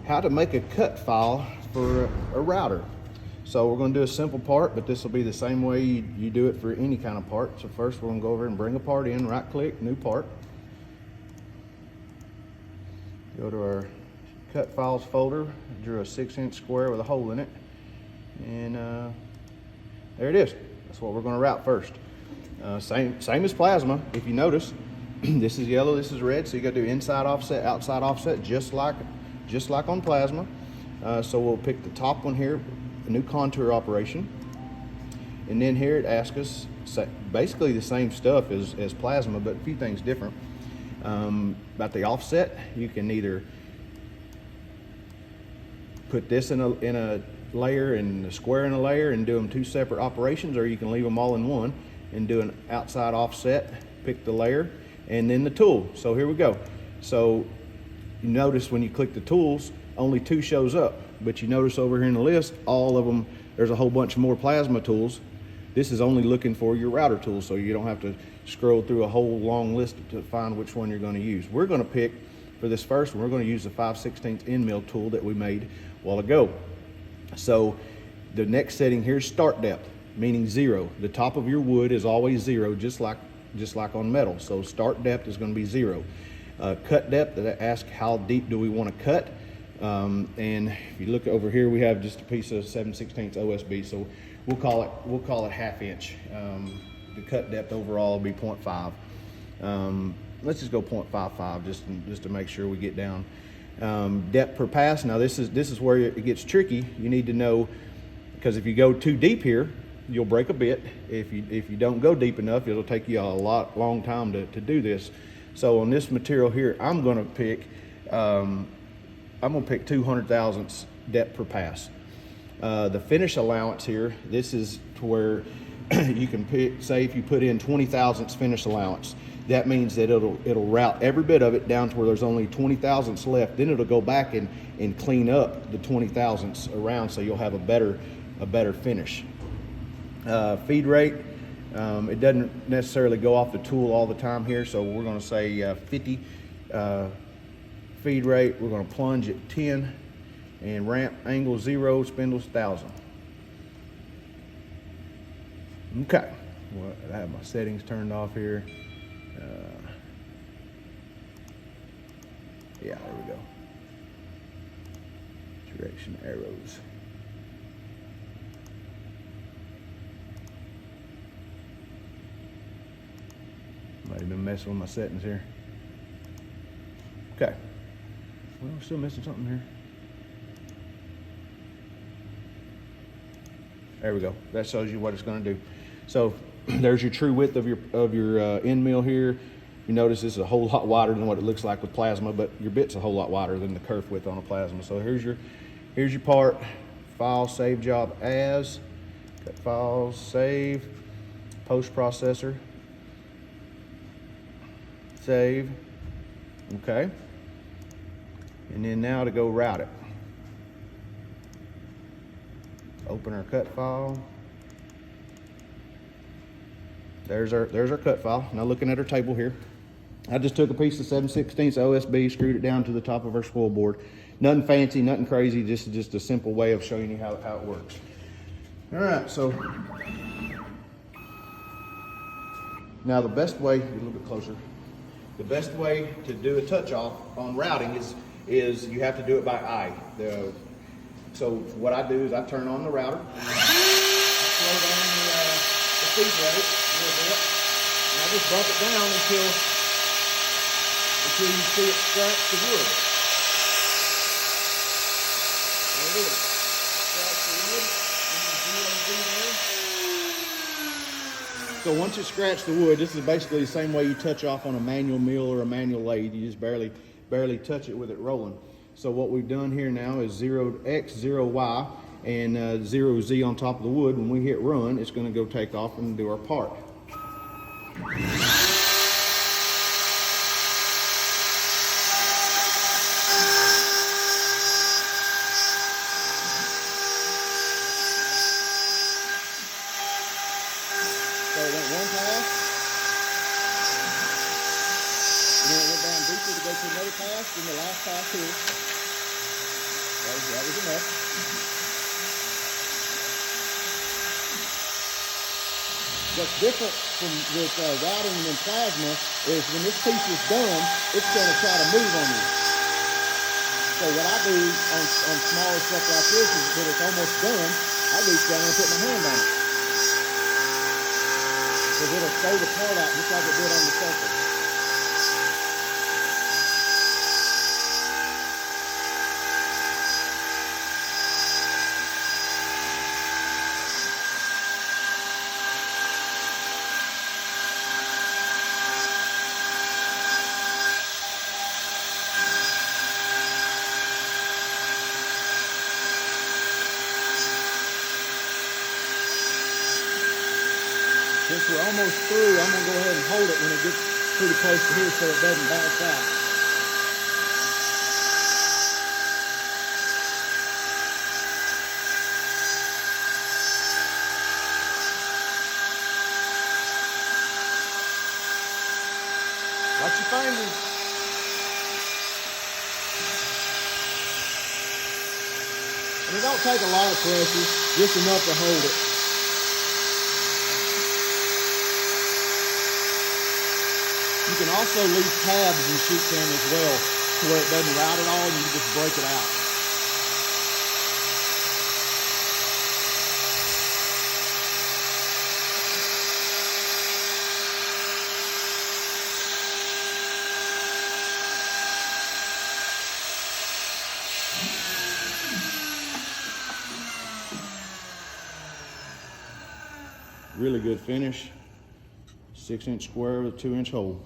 how to make a cut file for a router. So we're going to do a simple part, but this will be the same way you do it for any kind of part. So first we're going to go over and bring a part in, right click, new part. Go to our cut files folder, drew a 6-inch square with a hole in it. And there it is. That's what we're going to route first. Same as plasma. If you notice, this is yellow, this is red, so you got to do inside offset, outside offset, just like on plasma. So we'll pick the top one here, a new contour operation, and then here it asks us basically the same stuff as plasma, but a few things different. About the offset, you can either put this in a layer and a square in a layer and do them two separate operations, or you can leave them all in one and do an outside offset, pick the layer, and then the tool. So here we go. So you notice when you click the tools, only 2 shows up, but you notice over here in the list, all of them, there's a whole bunch more plasma tools. This is only looking for your router tool, so you don't have to scroll through a whole long list to find which one you're going to use. We're going to pick, for this first one, we're going to use the 5/16 end mill tool that we made a while ago. So the next setting here is start depth, meaning 0. The top of your wood is always 0, just like on metal. So start depth is going to be 0. Cut depth, that asks how deep do we want to cut. And if you look over here, we have just a piece of 7/16 OSB, so we'll call it 1/2 inch. The cut depth overall will be 0.5. Let's just go 0.55 just to make sure we get down. Depth per pass. Now this is where it gets tricky. You need to know, because if you go too deep here, you'll break a bit. If you don't go deep enough, it'll take you a long time to do this. So on this material here, I'm going to pick 200 thousandths depth per pass. The finish allowance here, this is to where you can pick, say if you put in 20 thousandths finish allowance, that means that it'll route every bit of it down to where there's only 20 thousandths left. Then it'll go back and clean up the 20 thousandths around, so you'll have a better finish. Feed rate, it doesn't necessarily go off the tool all the time here, so we're going to say 50 feed rate. We're going to plunge at 10 and ramp angle 0, spindles 1,000. Okay, well, I have my settings turned off here. Yeah, there we go. Direction arrows. Might have been messing with my settings here. Okay. Well, we're still missing something here. There we go. That shows you what it's going to do. So there's your true width of your end mill here. You notice this is a whole lot wider than what it looks like with plasma, but your bit's a whole lot wider than the kerf width on a plasma. So here's your part. File, save job as, cut files, save, post processor, save. Okay. And then now to go route it. Open our cut file. There's our cut file. Now looking at our table here, I just took a piece of 7/16 OSB, screwed it down to the top of our spoil board. Nothing fancy, nothing crazy, just a simple way of showing you how it works. All right, so now the best way, get a little bit closer. The best way to do a touch off on routing is you have to do it by eye. So what I do is I turn on the router, I slow down the feed rate a little bit, and I just bump it down until you see it scratch the wood. There it is. Scratch the wood, and so once you scratch the wood, this is basically the same way you touch off on a manual mill or a manual lathe. You just barely touch it with it rolling. So what we've done here now is 0X, 0Y, and 0Z on top of the wood. When we hit run, it's going to go take off and do our part. So it went one pass, and then it went down deeper to go to another pass, then the last pass here. was enough. What's different with routing and plasma is when this piece is done, it's going to try to move on you. So what I do on smaller stuff like this is when it's almost done, I reach down and put my hand on it. Because it'll throw the part out just like it did on the circle. Since we're almost through, I'm going to go ahead and hold it when it gets pretty close to here so it doesn't bounce out. Watch your fingers. And it don't take a lot of pressure, just enough to hold it. You can also leave tabs in sheet cam as well to where it doesn't route at all and you just break it out. Really good finish. 6-inch square with a 2-inch hole.